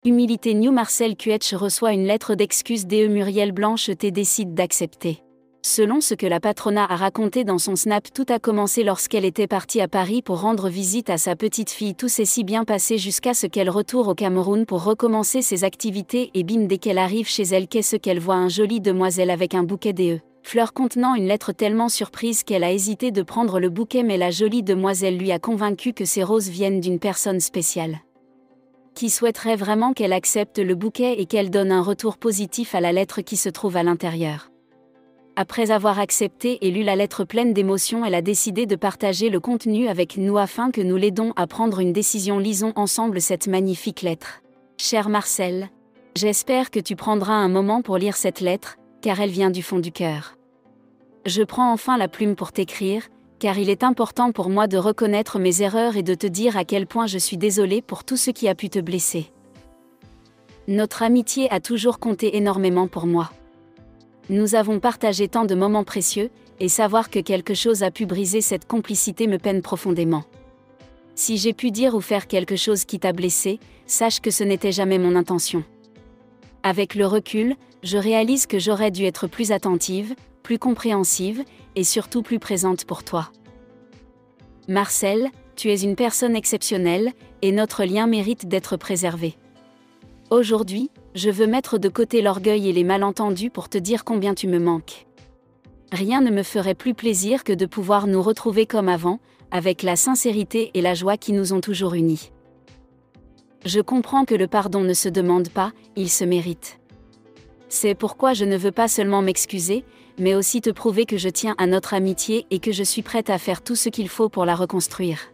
Humilité New Marcel Cuetch reçoit une lettre d'excuse DE Muriel Blanche T décide d'accepter. Selon ce que la patronat a raconté dans son Snap, tout a commencé lorsqu'elle était partie à Paris pour rendre visite à sa petite fille. Tout s'est si bien passé jusqu'à ce qu'elle retourne au Cameroun pour recommencer ses activités et bim, dès qu'elle arrive chez elle, qu'est-ce qu'elle voit? Une jolie demoiselle avec un bouquet DE fleurs contenant une lettre, tellement surprise qu'elle a hésité de prendre le bouquet, mais la jolie demoiselle lui a convaincu que ces roses viennent d'une personne spéciale qui souhaiterait vraiment qu'elle accepte le bouquet et qu'elle donne un retour positif à la lettre qui se trouve à l'intérieur. Après avoir accepté et lu la lettre pleine d'émotions, elle a décidé de partager le contenu avec nous afin que nous l'aidons à prendre une décision. Lisons ensemble cette magnifique lettre. Cher Marcel, j'espère que tu prendras un moment pour lire cette lettre, car elle vient du fond du cœur. Je prends enfin la plume pour t'écrire, car il est important pour moi de reconnaître mes erreurs et de te dire à quel point je suis désolée pour tout ce qui a pu te blesser. Notre amitié a toujours compté énormément pour moi. Nous avons partagé tant de moments précieux, et savoir que quelque chose a pu briser cette complicité me peine profondément. Si j'ai pu dire ou faire quelque chose qui t'a blessé, sache que ce n'était jamais mon intention. Avec le recul, je réalise que j'aurais dû être plus attentive, plus compréhensive, et surtout plus présente pour toi. Marcel, tu es une personne exceptionnelle, et notre lien mérite d'être préservé. Aujourd'hui, je veux mettre de côté l'orgueil et les malentendus pour te dire combien tu me manques. Rien ne me ferait plus plaisir que de pouvoir nous retrouver comme avant, avec la sincérité et la joie qui nous ont toujours unis. Je comprends que le pardon ne se demande pas, il se mérite. C'est pourquoi je ne veux pas seulement m'excuser, mais aussi te prouver que je tiens à notre amitié et que je suis prête à faire tout ce qu'il faut pour la reconstruire.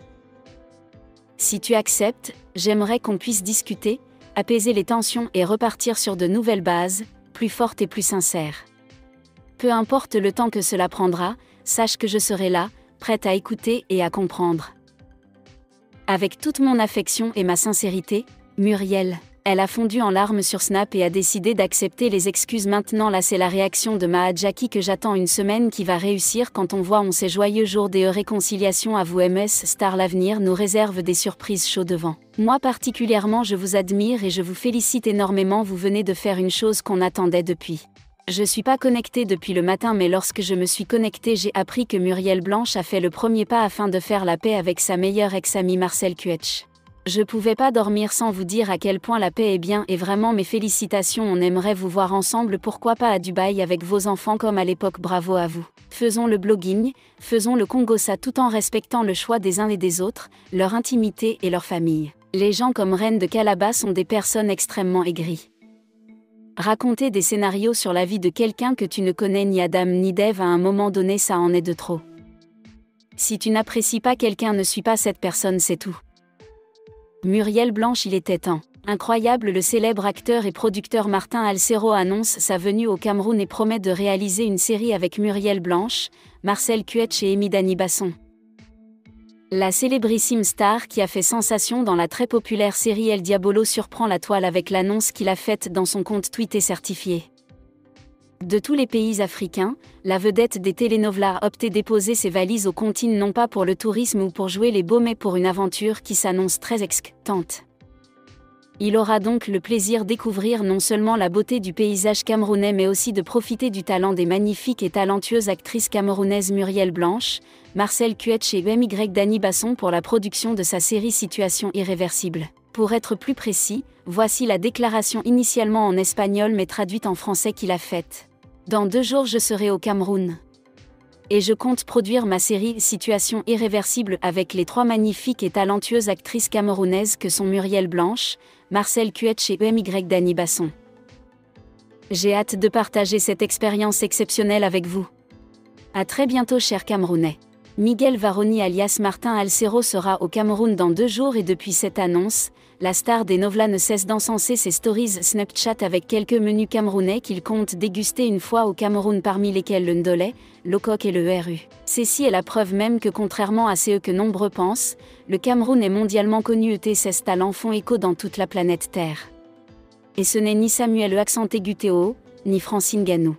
Si tu acceptes, j'aimerais qu'on puisse discuter, apaiser les tensions et repartir sur de nouvelles bases, plus fortes et plus sincères. Peu importe le temps que cela prendra, sache que je serai là, prête à écouter et à comprendre. Avec toute mon affection et ma sincérité, Muriel. Elle a fondu en larmes sur Snap et a décidé d'accepter les excuses. Maintenant là, c'est la réaction de Mahadjaki que j'attends, une semaine qui va réussir quand on voit ces joyeux jours des réconciliations. À vous MS Star, l'avenir nous réserve des surprises chaudes devant. Moi particulièrement, je vous admire et je vous félicite énormément. Vous venez de faire une chose qu'on attendait depuis. Je suis pas connectée depuis le matin, mais lorsque je me suis connectée, j'ai appris que Muriel Blanche a fait le premier pas afin de faire la paix avec sa meilleure ex-amie Marcel Cuetch. Je pouvais pas dormir sans vous dire à quel point la paix est bien, et vraiment mes félicitations. On aimerait vous voir ensemble, pourquoi pas à Dubaï avec vos enfants comme à l'époque. Bravo à vous. Faisons le blogging, faisons le Congossa tout en respectant le choix des uns et des autres, leur intimité et leur famille. Les gens comme Reine de Calabar sont des personnes extrêmement aigries. Raconter des scénarios sur la vie de quelqu'un que tu ne connais ni Adam ni Dave, à un moment donné ça en est de trop. Si tu n'apprécies pas quelqu'un, ne suis pas cette personne, c'est tout. Muriel Blanche, il était temps. Incroyable, le célèbre acteur et producteur Martin Alcero annonce sa venue au Cameroun et promet de réaliser une série avec Muriel Blanche, Marcel Cuetch et Amy Dani Basson. La célébrissime star qui a fait sensation dans la très populaire série El Diabolo surprend la toile avec l'annonce qu'il a faite dans son compte Twitter certifié. De tous les pays africains, la vedette des telenovelas a opté déposer ses valises au continent, non pas pour le tourisme ou pour jouer les beaux, mais pour une aventure qui s'annonce très excitante. Il aura donc le plaisir de découvrir non seulement la beauté du paysage camerounais, mais aussi de profiter du talent des magnifiques et talentueuses actrices camerounaises Muriel Blanche, Marcel Cuetch et Amy Dani Basson pour la production de sa série Situation irréversible. Pour être plus précis, voici la déclaration initialement en espagnol mais traduite en français qu'il a faite. Dans 2 jours je serai au Cameroun. Et je compte produire ma série Situation irréversible avec les 3 magnifiques et talentueuses actrices camerounaises que sont Muriel Blanche, Marcel Cuetch et Amy Dani Basson. J'ai hâte de partager cette expérience exceptionnelle avec vous. À très bientôt chers Camerounais. Miguel Varoni alias Martin Alcero sera au Cameroun dans 2 jours et depuis cette annonce, la star des novelas ne cesse d'encenser ses stories Snapchat avec quelques menus camerounais qu'il compte déguster une fois au Cameroun, parmi lesquels le ndolé, le coq et le RU. Ceci est la preuve même que contrairement à ce que nombreux pensent, le Cameroun est mondialement connu et ses talents font écho dans toute la planète Terre. Et ce n'est ni Samuel E accent aigu Théo, ni Francine Ganou.